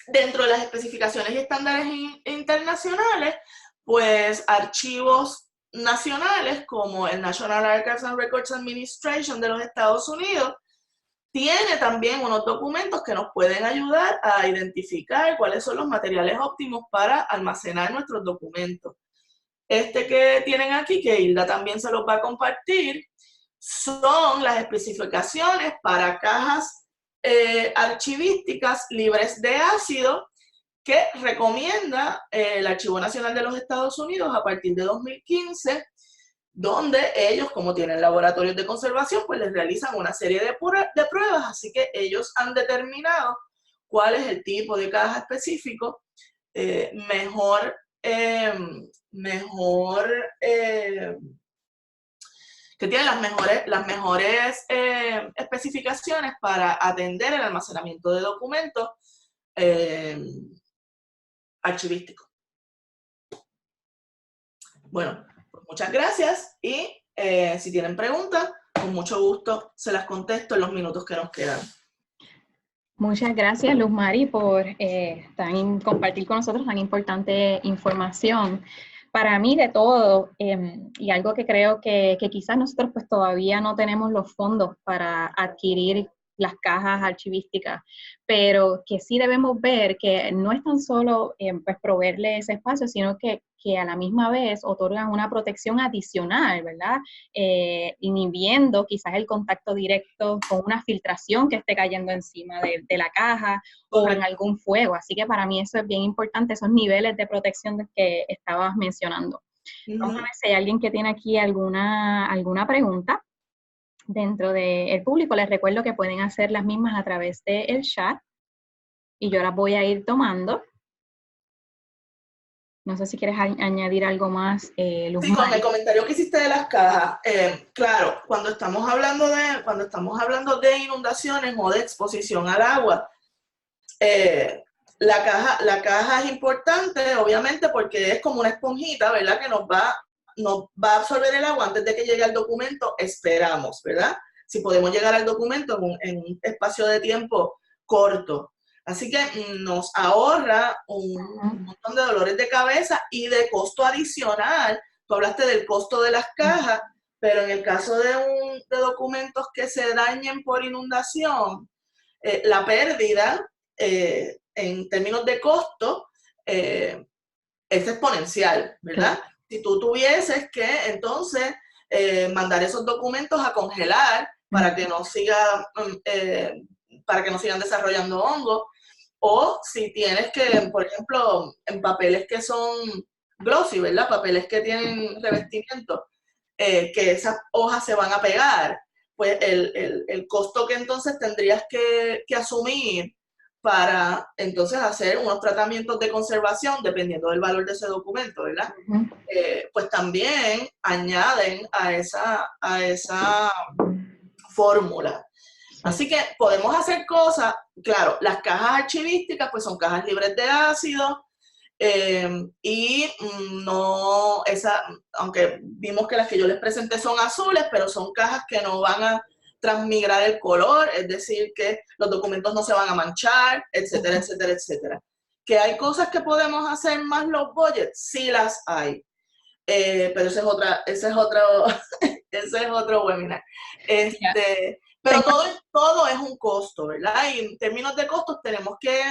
dentro de las especificaciones y estándares internacionales, pues archivos nacionales como el National Archives and Records Administration de los Estados Unidos tiene también unos documentos que nos pueden ayudar a identificar cuáles son los materiales óptimos para almacenar nuestros documentos. Este que tienen aquí, que Hilda también se los va a compartir, son las especificaciones para cajas archivísticas libres de ácido que recomienda el Archivo Nacional de los Estados Unidos a partir de 2015, donde ellos, como tienen laboratorios de conservación, pues les realizan una serie de pruebas, así que ellos han determinado cuál es el tipo de caja específico mejor que tiene las mejores especificaciones para atender el almacenamiento de documentos archivísticos. Bueno, pues muchas gracias y si tienen preguntas, con mucho gusto se las contesto en los minutos que nos quedan. Muchas gracias, Luz Mari, por compartir con nosotros tan importante información. Para mí, de todo, y algo que creo que quizás nosotros pues todavía no tenemos los fondos para adquirir las cajas archivísticas, pero que sí debemos ver que no es tan solo pues proveerle ese espacio, sino que a la misma vez otorgan una protección adicional, ¿verdad? Inhibiendo quizás el contacto directo con una filtración que esté cayendo encima de la caja o en algún fuego. Así que para mí eso es bien importante, esos niveles de protección que estabas mencionando. Vamos a ver si hay alguien que tiene aquí alguna pregunta dentro del público. Les recuerdo que pueden hacer las mismas a través del chat y yo las voy a ir tomando. No sé si quieres añadir algo más, Luz. Sí, con el comentario que hiciste de las cajas, claro, cuando estamos hablando de inundaciones o de exposición al agua, la caja es importante, obviamente, porque es como una esponjita, ¿verdad? Que nos va a absorber el agua antes de que llegue al documento, esperamos, ¿verdad? Si podemos llegar al documento en un espacio de tiempo corto. Así que nos ahorra un montón de dolores de cabeza y de costo adicional. Tú hablaste del costo de las cajas, pero en el caso de documentos que se dañen por inundación, la pérdida en términos de costo es exponencial, ¿verdad? Claro. Si tú tuvieses que entonces mandar esos documentos a congelar para que no sigan desarrollando hongos, o si tienes que, por ejemplo, en papeles que son glossy, ¿verdad? Papeles que tienen revestimiento, que esas hojas se van a pegar, pues el costo que entonces tendrías que asumir para entonces hacer unos tratamientos de conservación, dependiendo del valor de ese documento, ¿verdad? Pues también añaden a esa fórmula. Así que podemos hacer cosas, claro, las cajas archivísticas pues son cajas libres de ácido, y aunque vimos que las que yo les presenté son azules, pero son cajas que no van a transmigrar el color, es decir, que los documentos no se van a manchar, etcétera, etcétera, etcétera. ¿Que hay cosas que podemos hacer más low budget? Sí las hay, pero ese es otro ese es otro webinar. Ya. Pero todo es un costo, ¿verdad? Y en términos de costos tenemos que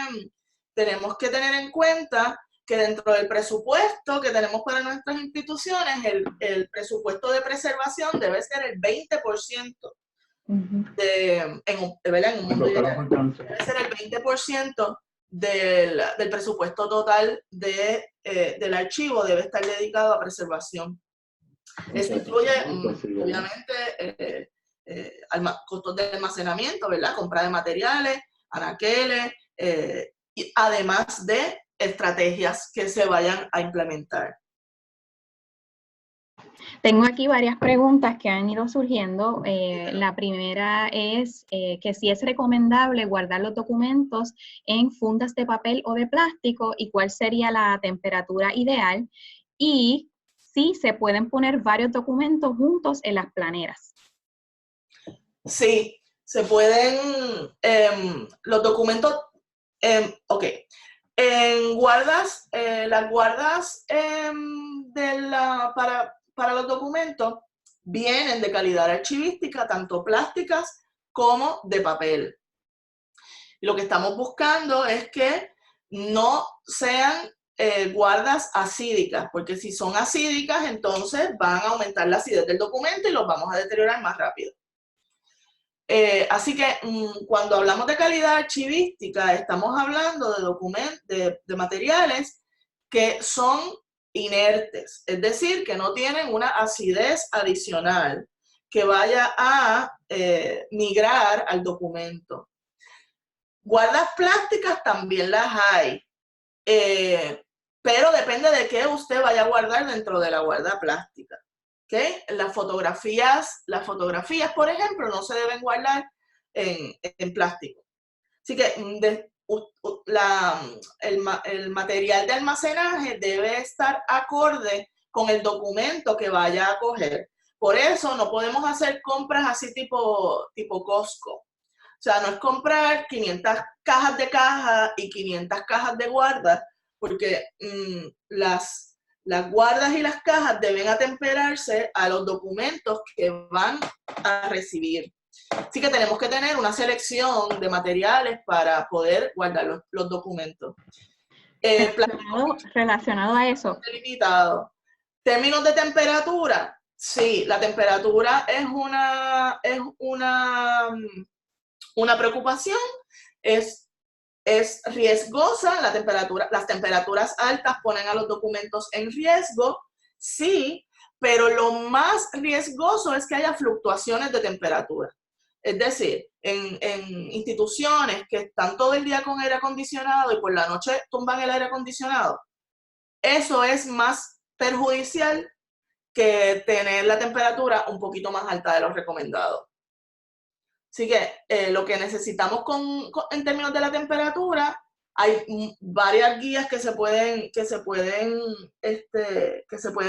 tener en cuenta que dentro del presupuesto que tenemos para nuestras instituciones, el presupuesto de preservación debe ser el 20% ¿verdad? En un mundo ideal. Debe ser el 20% del presupuesto total del archivo debe estar dedicado a preservación. Eso incluye, obviamente, costos de almacenamiento, ¿verdad? Compra de materiales, anaqueles, y además de estrategias que se vayan a implementar. Tengo aquí varias preguntas que han ido surgiendo. La primera es que si es recomendable guardar los documentos en fundas de papel o de plástico y cuál sería la temperatura ideal y si se pueden poner varios documentos juntos en las planeras. Sí, se pueden, los documentos, ok. En guardas, las guardas para los documentos vienen de calidad archivística, tanto plásticas como de papel. Lo que estamos buscando es que no sean guardas acídicas, porque si son acídicas, entonces van a aumentar la acidez del documento y los vamos a deteriorar más rápido. Así que cuando hablamos de calidad archivística, estamos hablando de materiales que son inertes, es decir, que no tienen una acidez adicional que vaya a migrar al documento. Guardas plásticas también las hay, pero depende de qué usted vaya a guardar dentro de la guarda plástica. ¿Okay? Las fotografías, por ejemplo, no se deben guardar en plástico. Así que el material de almacenaje debe estar acorde con el documento que vaya a coger. Por eso no podemos hacer compras así tipo Costco. O sea, no es comprar 500 cajas de caja y 500 cajas de guarda, porque las guardas y las cajas deben atemperarse a los documentos que van a recibir. Así que tenemos que tener una selección de materiales para poder guardar los documentos. Relacionado a eso. Limitado. Términos de temperatura. Sí, la temperatura es una preocupación. Es riesgosa, las temperaturas altas ponen a los documentos en riesgo, sí, pero lo más riesgoso es que haya fluctuaciones de temperatura. Es decir, en instituciones que están todo el día con aire acondicionado y por la noche tumban el aire acondicionado, eso es más perjudicial que tener la temperatura un poquito más alta de lo recomendado. Así que lo que necesitamos en términos de la temperatura, hay varias guías que se pueden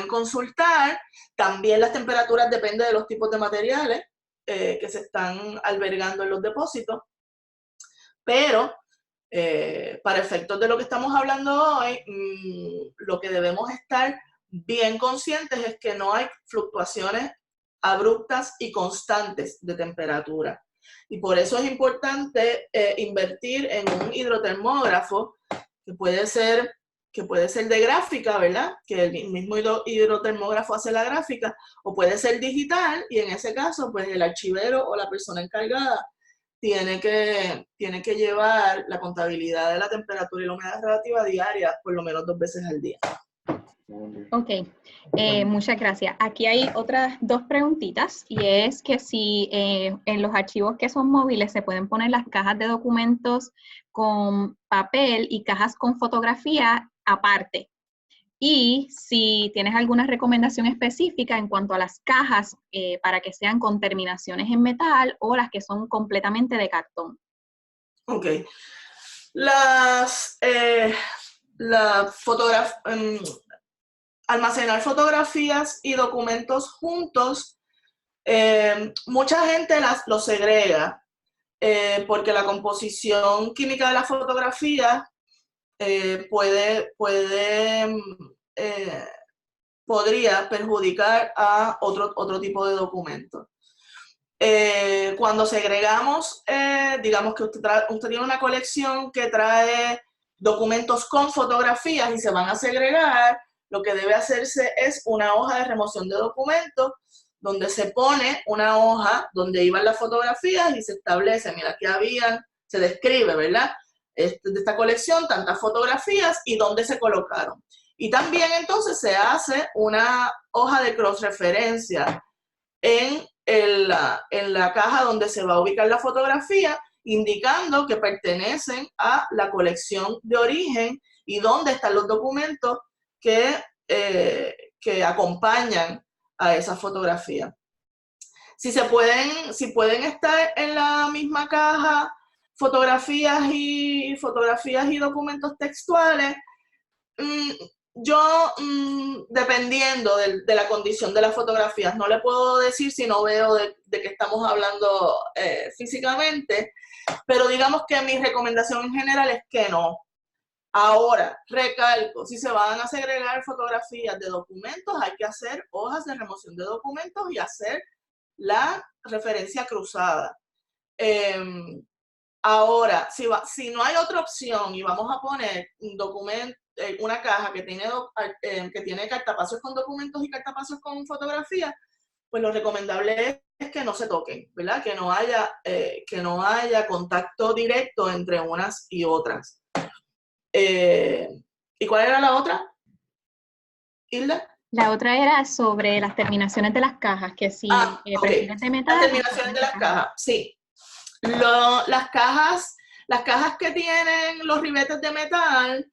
consultar. También las temperaturas dependen de los tipos de materiales que se están albergando en los depósitos. Pero para efectos de lo que estamos hablando hoy, lo que debemos estar bien conscientes es que no hay fluctuaciones abruptas y constantes de temperatura. Y por eso es importante invertir en un hidrotermógrafo que puede ser de gráfica, ¿verdad? Que el mismo hidrotermógrafo hace la gráfica, o puede ser digital, y en ese caso, pues el archivero o la persona encargada tiene que llevar la contabilidad de la temperatura y la humedad relativa diaria por lo menos 2 veces al día. Ok, muchas gracias. Aquí hay otras 2 preguntitas y es que si en los archivos que son móviles se pueden poner las cajas de documentos con papel y cajas con fotografía aparte. Y si tienes alguna recomendación específica en cuanto a las cajas para que sean con terminaciones en metal o las que son completamente de cartón. Ok. Almacenar fotografías y documentos juntos, mucha gente los segrega porque la composición química de la fotografía puede podría perjudicar a otro tipo de documento. Cuando segregamos, digamos que usted tiene una colección que trae documentos con fotografías y se van a segregar, lo que debe hacerse es una hoja de remoción de documentos, donde se pone una hoja donde iban las fotografías y se establece, mira, aquí se describe, ¿verdad? De esta colección, tantas fotografías y dónde se colocaron. Y también entonces se hace una hoja de cross-referencia en la caja donde se va a ubicar la fotografía, indicando que pertenecen a la colección de origen y dónde están los documentos que acompañan a esa fotografía. Si pueden estar en la misma caja fotografías y documentos textuales, yo, dependiendo de la condición de las fotografías, no le puedo decir si no veo de qué estamos hablando físicamente, pero digamos que mi recomendación en general es que no. Ahora, recalco, si se van a segregar fotografías de documentos, hay que hacer hojas de remoción de documentos y hacer la referencia cruzada. Ahora, si no hay otra opción y vamos a poner un documento, una caja que tiene cartapacios con documentos y cartapacios con fotografías, pues lo recomendable es que no se toquen, ¿verdad? Que no haya contacto directo entre unas y otras. ¿Y cuál era la otra, Hilda? La otra era sobre las terminaciones de las cajas, que si prefieres de metal... Las terminaciones de las cajas, sí. Las cajas que tienen los ribetes de metal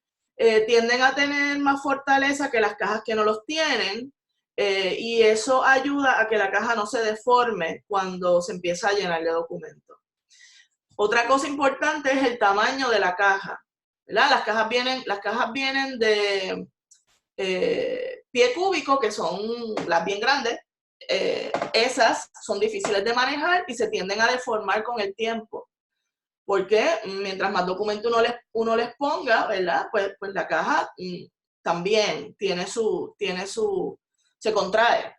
tienden a tener más fortaleza que las cajas que no los tienen, y eso ayuda a que la caja no se deforme cuando se empieza a llenar de documentos. Otra cosa importante es el tamaño de la caja, ¿verdad? Las cajas vienen de pie cúbico, que son las bien grandes. Esas son difíciles de manejar y se tienden a deformar con el tiempo, porque mientras más documento uno les ponga, ¿verdad? Pues la caja también se contrae.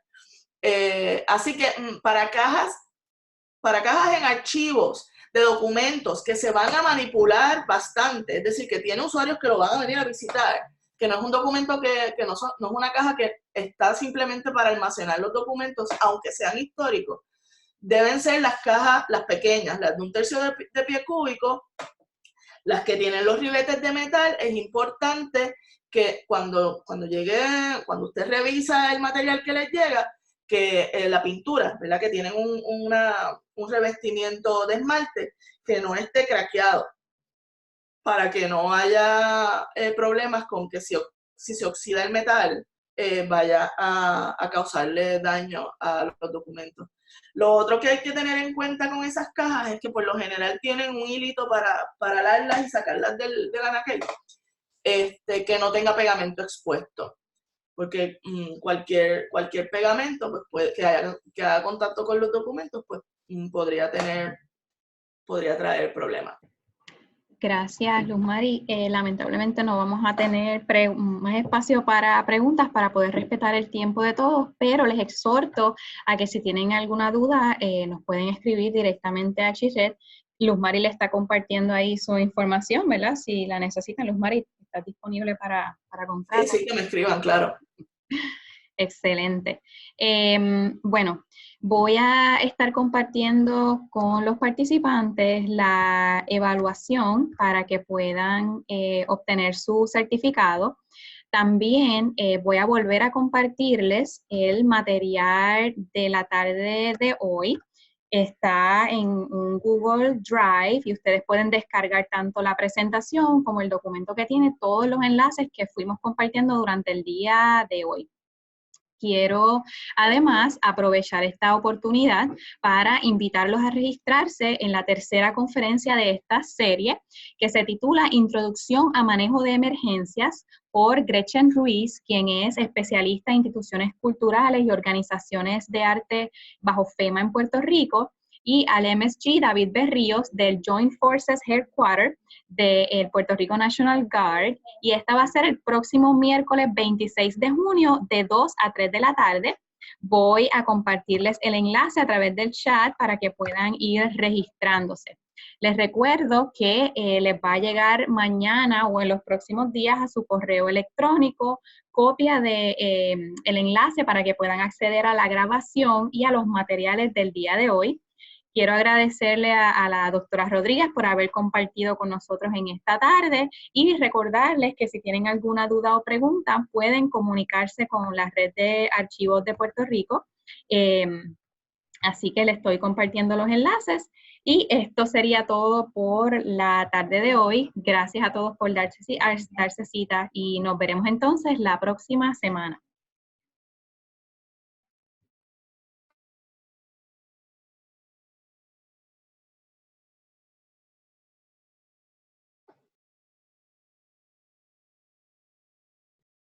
Así que para cajas en archivos de documentos que se van a manipular bastante, es decir, que tiene usuarios que lo van a venir a visitar, que no es un documento no es una caja que está simplemente para almacenar los documentos, aunque sean históricos, deben ser las cajas, las pequeñas, las de 1/3 de pie cúbico, las que tienen los ribetes de metal. Es importante que cuando usted revisa el material que les llega, que la pintura, ¿verdad? Que tienen un revestimiento de esmalte, que no esté craqueado, para que no haya problemas con que si se oxida el metal, vaya a causarle daño a los documentos. Lo otro que hay que tener en cuenta con esas cajas es que por lo general tienen un hilito para alarlas y sacarlas del anaquel, que no tenga pegamento expuesto, porque cualquier pegamento pues, que haga contacto con los documentos, pues podría traer problemas. Gracias, Luz Mari. Lamentablemente no vamos a tener más espacio para preguntas para poder respetar el tiempo de todos, pero les exhorto a que si tienen alguna duda nos pueden escribir directamente a CHIRRED. Luz Mari le está compartiendo ahí su información, ¿verdad? Si la necesitan, Luz Mari, está disponible para comprar. Sí, que me escriban, claro. Excelente. Bueno, voy a estar compartiendo con los participantes la evaluación para que puedan obtener su certificado. También voy a volver a compartirles el material de la tarde de hoy. Está en un Google Drive y ustedes pueden descargar tanto la presentación como el documento que tiene todos los enlaces que fuimos compartiendo durante el día de hoy. Quiero además aprovechar esta oportunidad para invitarlos a registrarse en la tercera conferencia de esta serie, que se titula Introducción a Manejo de Emergencias, por Gretchen Ruiz, quien es especialista en instituciones culturales y organizaciones de arte bajo FEMA en Puerto Rico. y al MSG David Berríos del Joint Forces Headquarters del Puerto Rico National Guard, y esta va a ser el próximo miércoles 26 de junio de 2 a 3 de la tarde. Voy a compartirles el enlace a través del chat para que puedan ir registrándose. Les recuerdo que les va a llegar mañana o en los próximos días a su correo electrónico copia de el enlace para que puedan acceder a la grabación y a los materiales del día de hoy. Quiero agradecerle a la doctora Rodríguez por haber compartido con nosotros en esta tarde y recordarles que si tienen alguna duda o pregunta pueden comunicarse con la red de archivos de Puerto Rico. Así que les estoy compartiendo los enlaces y esto sería todo por la tarde de hoy. Gracias a todos por darse cita y nos veremos entonces la próxima semana.